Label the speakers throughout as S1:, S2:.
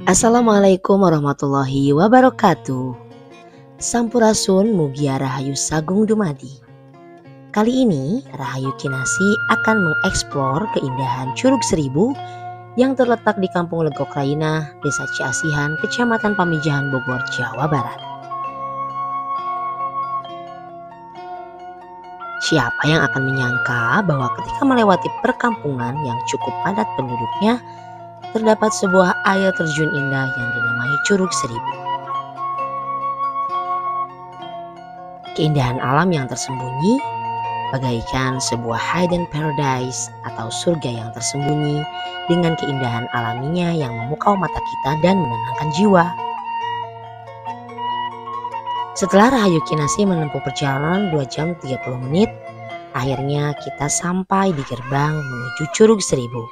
S1: Assalamualaikum warahmatullahi wabarakatuh. Sampurasun mugia rahayu sagung dumadi. Kali ini Rahayu Kinasi akan mengeksplor keindahan Curug Seribu yang terletak di Kampung Legok Raina, Desa Ciasihan, Kecamatan Pamijahan, Bogor, Jawa Barat. Siapa yang akan menyangka bahwa ketika melewati perkampungan yang cukup padat penduduknya, terdapat sebuah air terjun indah yang dinamai Curug Seribu. Keindahan alam yang tersembunyi bagaikan sebuah hidden paradise atau surga yang tersembunyi dengan keindahan alaminya yang memukau mata kita dan menenangkan jiwa. Setelah Rahayu Kinasi menempuh perjalanan 2 jam 30 menit, akhirnya kita sampai di gerbang menuju Curug Seribu.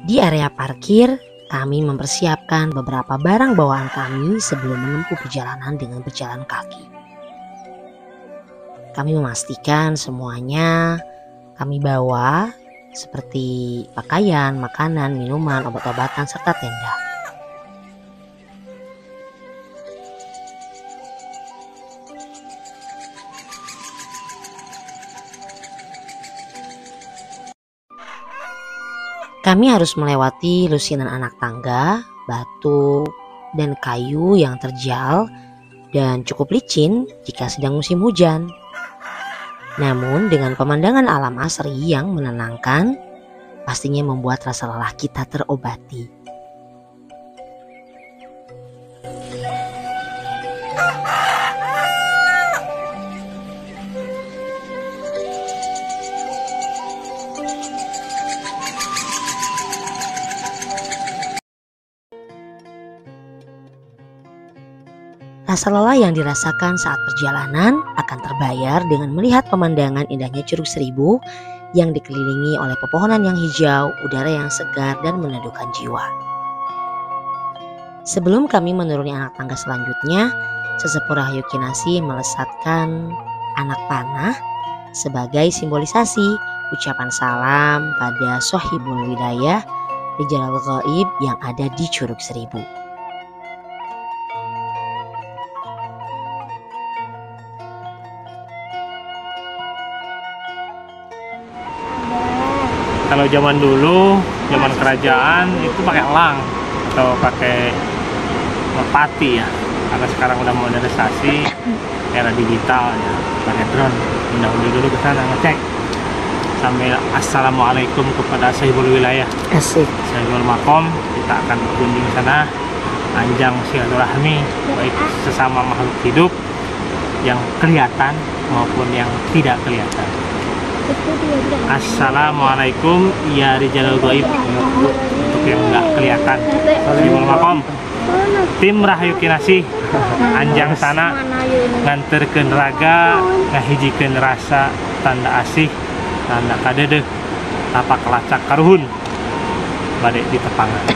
S1: Di area parkir, kami mempersiapkan beberapa barang bawaan kami sebelum menempuh perjalanan dengan berjalan kaki. Kami memastikan semuanya kami bawa seperti pakaian, makanan, minuman, obat-obatan, serta tenda. Kami harus melewati lusinan anak tangga, batu, dan kayu yang terjal dan cukup licin jika sedang musim hujan. Namun dengan pemandangan alam asri yang menenangkan, pastinya membuat rasa lelah kita terobati. Rasa lelah yang dirasakan saat perjalanan akan terbayar dengan melihat pemandangan indahnya Curug Seribu yang dikelilingi oleh pepohonan yang hijau, udara yang segar dan meneduhkan jiwa. Sebelum kami menuruni anak tangga selanjutnya, sesepuh Rahayu Kinasi melesatkan anak panah sebagai simbolisasi ucapan salam pada Sohibul Wilayah Rijalul Ghaib yang ada di Curug Seribu.
S2: Kalau zaman dulu, zaman kerajaan itu pakai elang atau pakai merpati ya. Karena sekarang udah modernisasi, era digital ya, pakai drone. Undang-undang dulu ke sana ngecek. Sambil assalamualaikum kepada Sahibul Wilayah.
S1: Asik.
S2: Sahibul Makom, kita akan berkunjung sana. Anjang silaturahmi baik sesama makhluk hidup yang kelihatan maupun yang tidak kelihatan. Assalamualaikum ya Rijalul Ghaib, untuk yang nggak kelihatan. Sahibul Makom, tim Rahayu Kinasi anjang sana nganterkeun raga, ngahijikeun rasa, tanda asih, tanda kadedeh, tapak lacak karuhun bade di tepangan.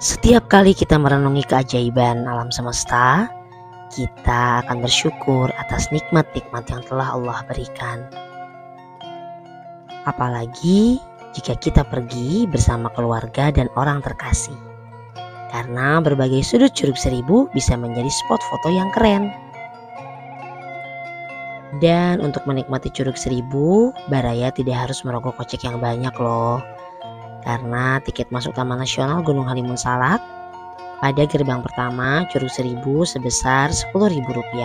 S1: Setiap kali kita merenungi keajaiban alam semesta, kita akan bersyukur atas nikmat-nikmat yang telah Allah berikan. Apalagi jika kita pergi bersama keluarga dan orang terkasih. Karena berbagai sudut Curug Seribu bisa menjadi spot foto yang keren. Dan untuk menikmati Curug Seribu, Baraya tidak harus merogoh kocek yang banyak loh. Karena tiket masuk Taman Nasional Gunung Halimun Salak pada gerbang pertama Curug Seribu sebesar Rp10.000.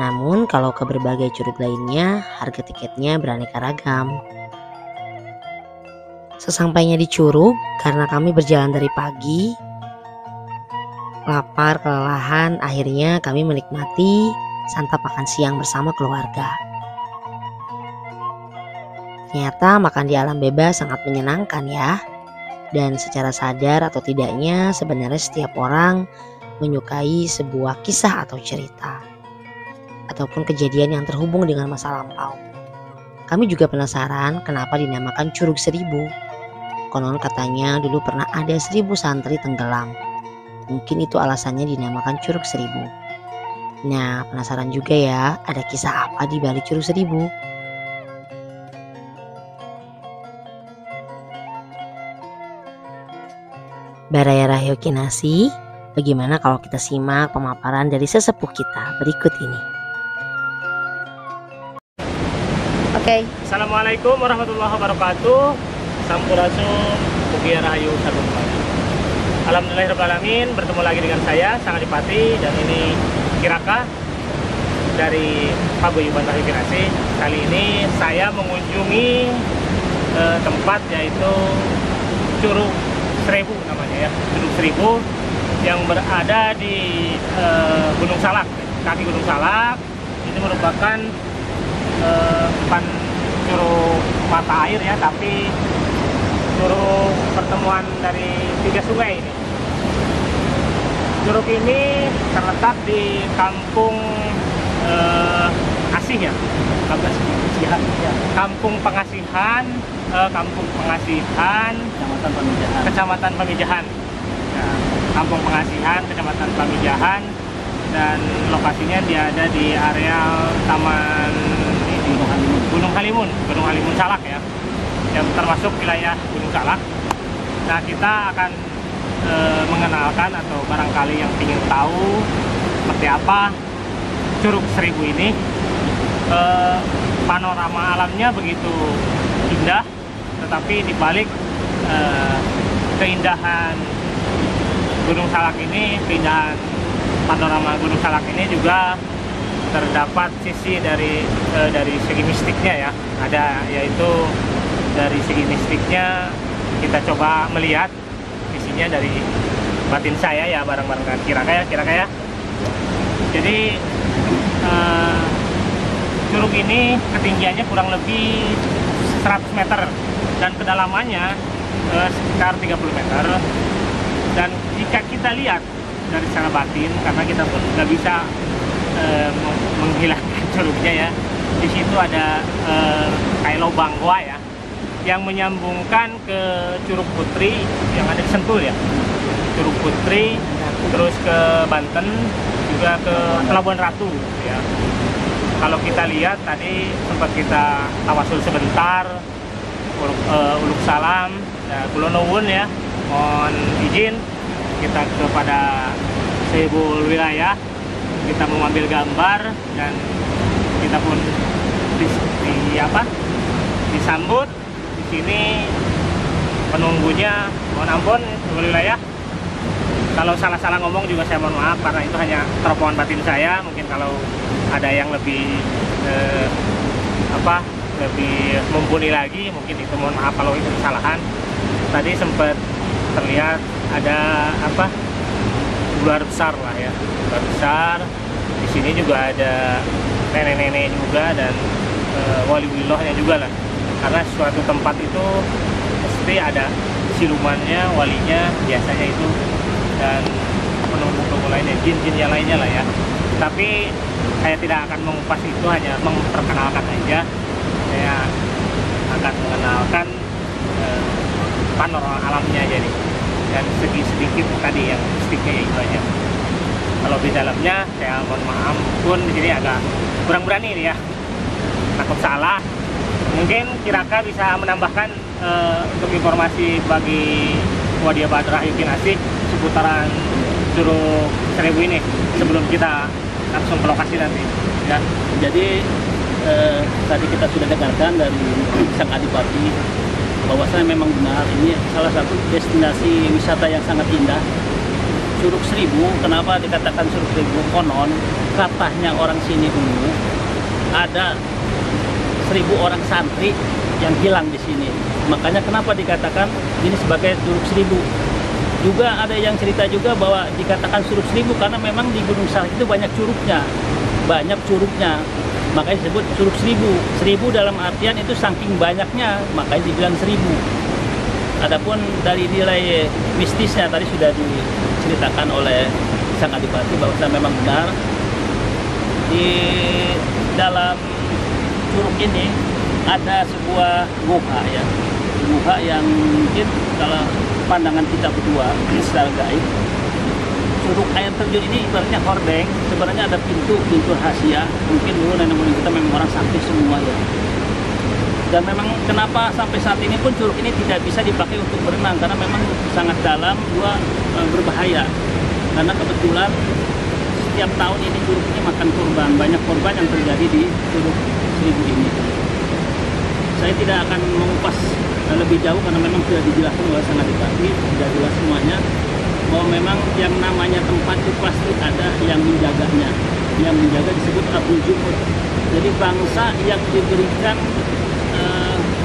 S1: Namun kalau ke berbagai curug lainnya, harga tiketnya beraneka ragam. Sesampainya di Curug, karena kami berjalan dari pagi, lapar, kelelahan, akhirnya kami menikmati santap makan siang bersama keluarga. Ternyata makan di alam bebas sangat menyenangkan ya. Dan secara sadar atau tidaknya sebenarnya setiap orang menyukai sebuah kisah atau cerita. Ataupun kejadian yang terhubung dengan masa lampau. Kami juga penasaran kenapa dinamakan Curug Seribu. Konon katanya dulu pernah ada 1000 santri tenggelam. Mungkin itu alasannya dinamakan Curug Seribu. Nah, penasaran juga ya, ada kisah apa di balik Curug Seribu? Baraya Rahayu Kinasih, bagaimana kalau kita simak pemaparan dari sesepuh kita berikut ini? Oke.
S2: Assalamualaikum warahmatullahi wabarakatuh. Sampurasun Mugia Rahayu Sagung Dumadhi. Alhamdulillahirrahmanirrahim, bertemu lagi dengan saya Sang Adipati, dan ini Kiraka dari Paguyuban Rahayu Kinasih. Kali ini saya mengunjungi tempat yaitu Curug Seribu namanya ya, Curug Seribu yang berada di Gunung Salak, kaki Gunung Salak. Ini merupakan bukan curug mata air ya, tapi curug pertemuan dari 3 sungai ini. Curug ini terletak di Kampung Asih ya, Kampung Pengasihan, Kecamatan Pamijahan. Nah, Kampung Pengasihan, Kecamatan Pamijahan, dan lokasinya dia ada di area Taman Gunung Halimun Salak ya, yang termasuk wilayah Gunung Salak. Nah, kita akan mengenalkan, atau barangkali yang ingin tahu seperti apa Curug Seribu ini. Panorama alamnya begitu indah, tetapi dibalik keindahan Gunung Salak ini, keindahan panorama Gunung Salak ini juga terdapat sisi dari segi mistiknya ya. Ada, yaitu dari segi mistiknya kita coba melihat sisinya dari batin saya ya, bareng-bareng Kiraka ya. Jadi curug ini ketinggiannya kurang lebih 100 meter dan kedalamannya sekitar 30 meter. Dan jika kita lihat dari secara batin, karena kita pun nggak bisa menghilangkan curugnya ya, di situ ada kayak lubang goa ya, yang menyambungkan ke Curug Putri yang ada di Sentul ya, Curug Putri, terus ke Banten, juga ke Pelabuhan Ratu ya. Kalau kita lihat tadi sempat kita tawasul sebentar, uluk salam, kula nuwun ya, mohon izin kita kepada Sehibul Wilayah, kita mengambil gambar, dan kita pun disambut di sini. Penunggunya mohon ampun Sehibul Wilayah, kalau salah-salah ngomong juga saya mohon maaf, karena itu hanya terobohan batin saya. Mungkin kalau ada yang lebih lebih mumpuni lagi, mungkin itu mohon maaf kalau itu kesalahan. Tadi sempat terlihat ada ular besar lah ya, ular besar. Di sini juga ada nenek-nenek juga, dan wali-willohnya juga lah, karena suatu tempat itu pasti ada silumannya, walinya biasanya itu, dan penunggu-penunggu lainnya, jin-jin yang lainnya lah ya. Tapi saya tidak akan mengupas itu, hanya memperkenalkan aja. Saya akan mengenalkan panorama alamnya aja nih, dan segi sedikit tadi yang mistiknya itu aja. Kalau di dalamnya saya mohon maaf pun di sini agak kurang berani nih ya, takut salah. Mungkin Kiraka bisa menambahkan untuk informasi bagi Wadiabat Rahayu Kinasih seputaran Curug Seribu ini sebelum kita langsung ke lokasi nanti ya.
S3: Jadi tadi kita sudah dengarkan dari Sang Adipati bahwasanya memang benar ini salah satu destinasi wisata yang sangat indah, Curug Seribu. Kenapa dikatakan Curug Seribu? Konon katanya orang sini dulu ada 1000 orang santri yang hilang di sini. Makanya kenapa dikatakan ini sebagai Curug Seribu. Juga ada yang cerita juga bahwa dikatakan Curug Seribu karena memang di Gunung Salak itu banyak curugnya. Makanya disebut Curug Seribu. 1000 dalam artian itu saking banyaknya, makanya dibilang 1000. Adapun dari nilai mistisnya tadi sudah diceritakan oleh Sang Adipati bahwa memang benar di dalam curug ini ada sebuah guha ya, guha yang mungkin kalau pandangan kita berdua secara gaib Curug air terjun ini ibaratnya hordeng, sebenarnya ada pintu rahasia. Mungkin dulu nenek moyang kita memang orang sakti semua ya. Dan memang kenapa sampai saat ini pun curug ini tidak bisa dipakai untuk berenang karena memang sangat dalam, berbahaya. Karena kebetulan setiap tahun ini curug ini makan korban, banyak korban yang terjadi di Curug Seribu ini. Saya tidak akan mengupas lebih jauh karena memang sudah dijelaskan oleh Sang Adipati, sudah jelas semuanya bahwa memang yang namanya tempat itu pasti ada yang menjaganya. Yang menjaga disebut Abdul Jumud. Jadi bangsa yang diberikan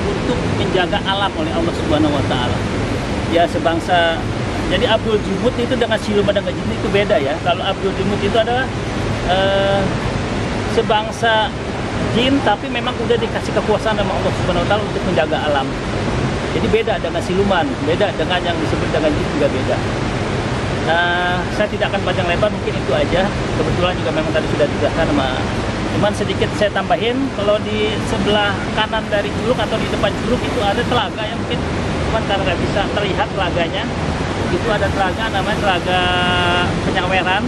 S3: untuk menjaga alam oleh Allah Subhanahu wa taala. Ya sebangsa. Jadi Abdul Jumud itu dengan siluman dan jin itu beda ya. Kalau Abdul Jumud itu adalah sebangsa jin tapi memang udah dikasih kekuasaan sama Allah Subhanahu wa taala untuk menjaga alam. Jadi beda dengan siluman, beda dengan yang disebut dengan jin juga beda. Nah, saya tidak akan panjang lebar, mungkin itu aja. Kebetulan juga memang tadi sudah dijelaskan sama. Cuman sedikit saya tambahin, kalau di sebelah kanan dari curug atau di depan curug itu ada telaga yang mungkin cuman karena nggak bisa terlihat telaganya. Itu ada telaga namanya Telaga Penyaweran.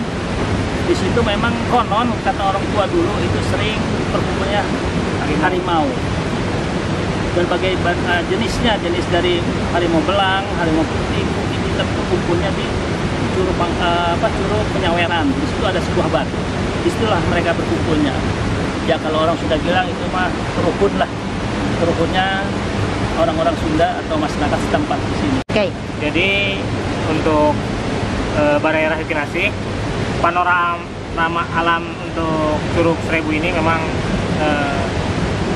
S3: Di situ memang konon kata orang tua dulu itu sering berkumpulnya harimau. Berbagai jenisnya, jenis dari harimau belang, harimau putih, ini terkumpulnya di Curug Penyaweran. Di situ ada sebuah batu. Disitulah mereka berkumpulnya. Ya kalau orang sudah bilang itu mah rukun lah. Rukunnya orang-orang Sunda atau masyarakat setempat di sini.
S1: Oke.
S2: Jadi untuk Balai Rahayu Kinasih, panorama alam untuk Curug Seribu ini memang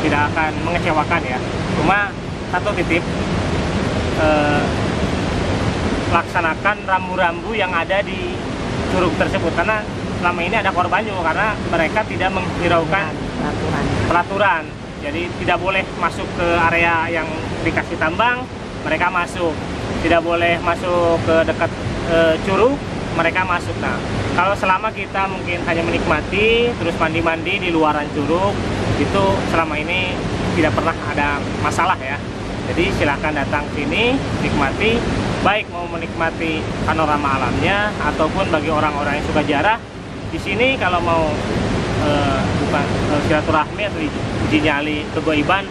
S2: tidak akan mengecewakan ya. Cuma satu titip, laksanakan rambu-rambu yang ada di curug tersebut karena selama ini ada korban juga karena mereka tidak menghiraukan peraturan. Jadi tidak boleh masuk ke area yang dikasih tambang, mereka masuk. Tidak boleh masuk ke dekat curug, mereka masuk. Nah, kalau selama kita mungkin hanya menikmati terus mandi-mandi di luaran curug, itu selama ini tidak pernah ada masalah ya. Jadi silahkan datang sini, nikmati, baik mau menikmati panorama alamnya ataupun bagi orang-orang yang suka ziarah di sini kalau mau silaturahmi atau uji nyali kegaiban,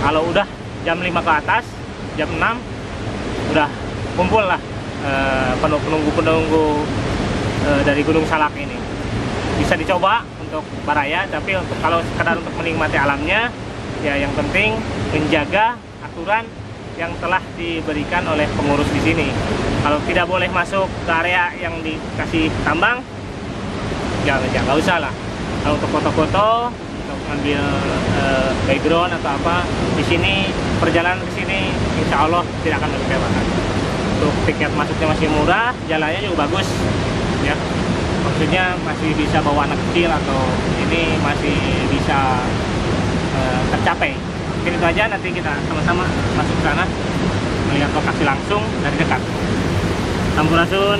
S2: kalau udah jam 5 ke atas, jam 6 udah kumpul lah penunggu-penunggu dari Gunung Salak ini. Bisa dicoba untuk baraya, tapi untuk kalau sekedar untuk menikmati alamnya ya yang penting menjaga aturan yang telah diberikan oleh pengurus di sini. Kalau tidak boleh masuk ke area yang dikasih tambang, nggak usah lah. Kalau untuk foto-foto, untuk ngambil background atau apa, di sini perjalanan ke sini, insya Allah tidak akan mengecewakan. Untuk tiket masuknya masih murah, jalannya juga bagus, ya. Maksudnya masih bisa bawa anak kecil atau ini masih bisa tercapai. Mungkin itu aja, nanti kita sama-sama masuk ke sana melihat lokasi langsung dari dekat. Sampurasun.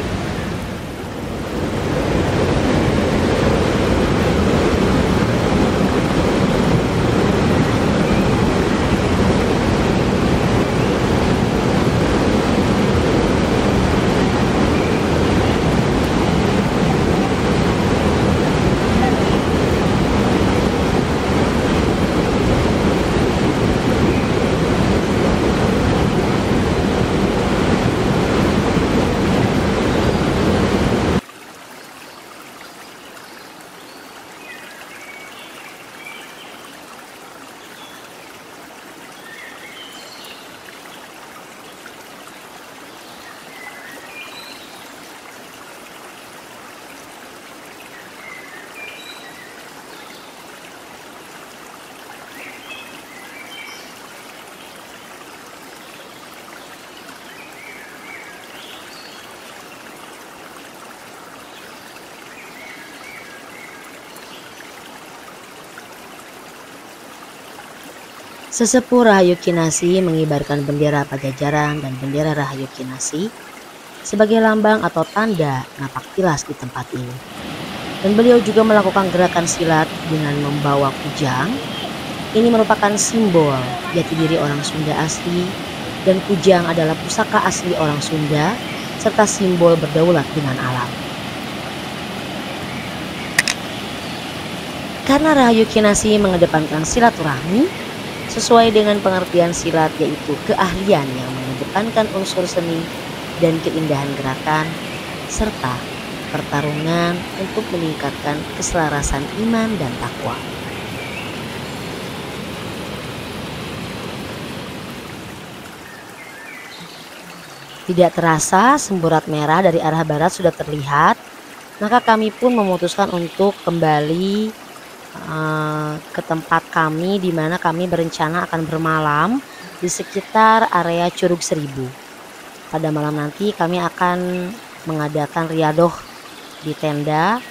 S1: Sesepuh Rahayu Kinasih mengibarkan bendera Pajajaran dan bendera Rahayu Kinasih sebagai lambang atau tanda napak tilas di tempat ini. Dan beliau juga melakukan gerakan silat dengan membawa kujang. Ini merupakan simbol jati diri orang Sunda asli, dan kujang adalah pusaka asli orang Sunda serta simbol berdaulat dengan alam. Karena Rahayu Kinasih mengedepankan silaturahmi sesuai dengan pengertian silat, yaitu keahlian yang mengedepankan unsur seni dan keindahan gerakan serta pertarungan untuk meningkatkan keselarasan iman dan takwa. Tidak terasa semburat merah dari arah barat sudah terlihat, maka kami pun memutuskan untuk kembali ke tempat kami di mana kami berencana akan bermalam di sekitar area Curug Seribu. Pada malam nanti kami akan mengadakan riadoh di tenda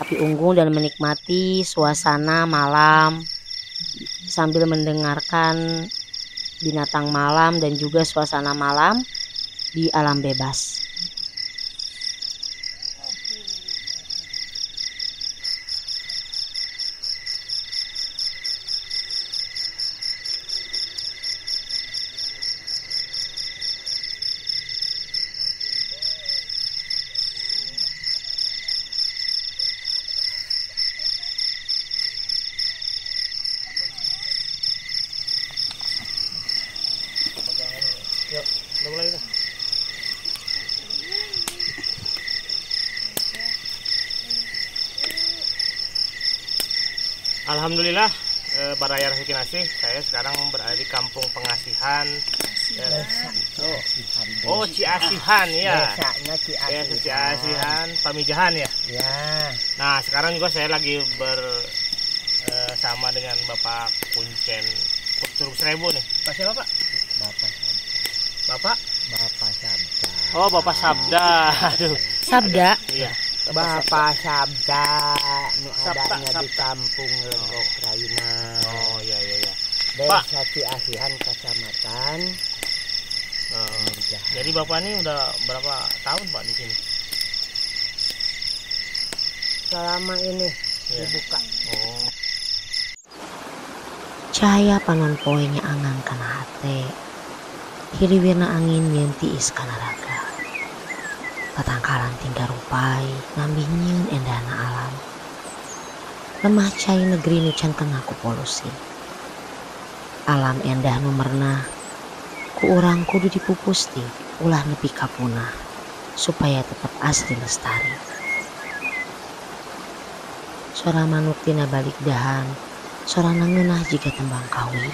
S1: api unggun dan menikmati suasana malam sambil mendengarkan binatang malam dan juga suasana malam di alam bebas.
S2: Yuk, udah mulai dah. Alhamdulillah, Baraya Rahayu Kinasih, saya sekarang berada di Kampung Pengasihan. Ciasihan ya. Desa Ciasihan, Pamijahan ya.
S4: Ya.
S2: Nah, sekarang juga saya lagi bersama dengan Bapak Kuncen Curug Seribu nih. Pak siapa Pak? Bapak?
S4: Bapak Sabda.
S2: Oh, Bapak Sabda. Aduh.
S1: Sabda.
S2: Iya.
S4: Bapak Sabda nu
S2: Sabda,
S4: adanya di kampung Lenggok Raina.
S2: Oh, iya. Pak.
S4: Desa Ciasihan, Kecamatan.
S2: Jadi Bapak ini udah berapa tahun Pak di sini?
S4: Selama ini
S2: Iya.
S4: dibuka.
S2: Oh.
S1: Cahaya panon poenya angan kana hate, hiriwirna angin yen tiis kana raga. Patangkalan tinggal rupai ngambinyeun endahna alam. Lemah cai negeri nucan kena ku polusi. Alam endah nu merenah, ku urang kudu dipupusti ulah nepi ka punah supaya tetap asli lestari. Suara manuk tina balik dahan, suara ngeunah jika tembang kawi.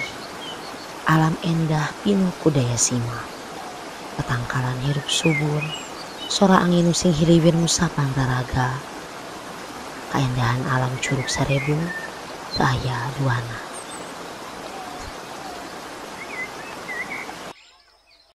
S1: Alam endah pinuh ku daya sima. Patangkalan hirup subur, suara angin using hiriwir musapan raraga. Kaendahan alam Curug Seribu teu aya duana.